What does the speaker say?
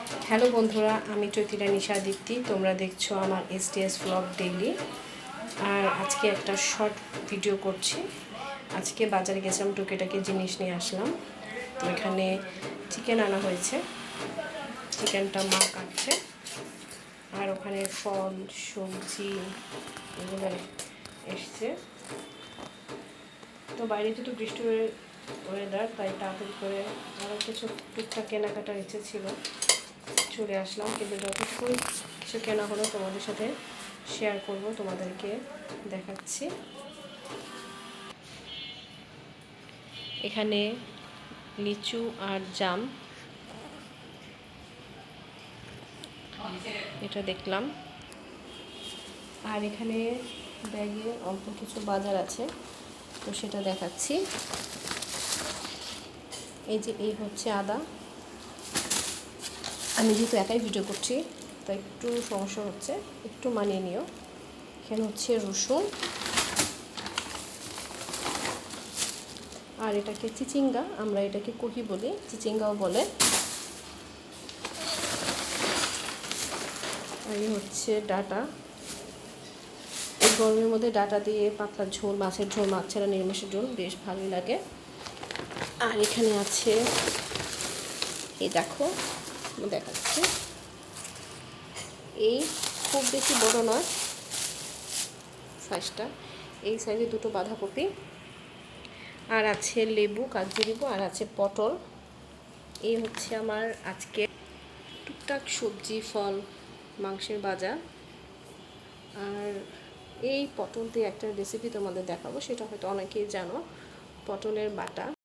Hello বন্ধুরা, আমি চৈতিরা নিশা দীপ্তি। তোমরা দেখছো আমার STS ব্লগ ডেইলি। আর আজকে একটা শর্ট ভিডিও করছি। আজকে বাজারে গেছিলাম, টুকিটাকি জিনিস নিয়ে আসলাম। তো এখানে চিকেন আনা হয়েছে, চিকেনটা মা কাটছে। আর ওখানে ফল সবজি এগুলো এসছে। তো বাইরে তো বৃষ্টি ওয়েদার, তাই তাড়াতাড়ি করে আরও কিছু টুকটাক কেনাকাটার ইচ্ছে ছিল, চলে আসলাম। কিন্তু যতটুকুই কিছু কেনা হলো তোমাদের সাথে শেয়ার করব, তোমাদেরকে দেখাচ্ছি। এখানে লিচু আর জাম, এটা দেখলাম। আর এখানে ব্যাগে অল্প কিছু বাজার আছে, তো সেটা দেখাচ্ছি। এই হচ্ছে আদা। আমি যেহেতু একাই ভিডিও করছি, তো একটু সমস্যা হচ্ছে, একটু মানিয়ে নিও। এখানে হচ্ছে রসুন, আর এটাকে চিচিঙ্গা, আমরা এটাকে কহি বলি, চিচিঙ্গাও বলে। আর এই হচ্ছে ডাটা। এই গরমের মধ্যে ডাটা দিয়ে পাতলা ঝোল, মাছের ঝোল, মাছ ছাড়া নিরামিষের ঝোল বেশ ভালোই লাগে। আর এখানে আছে, এই দেখো দেখাচ্ছি, এই খুব বেশি বড় নয় সাইজটা, এই সাইজে দুটো বাঁধাকপি, আর আছে লেবু, কাগজি লেবু, আর আছে পটল। এই হচ্ছে আমার আজকে টুকটাক সবজি, ফল, মাংসের বাজার। আর এই পটল দিয়ে একটা রেসিপি তোমাদের দেখাবো, সেটা হয়তো অনেকেই জানো, পটলের বাটা।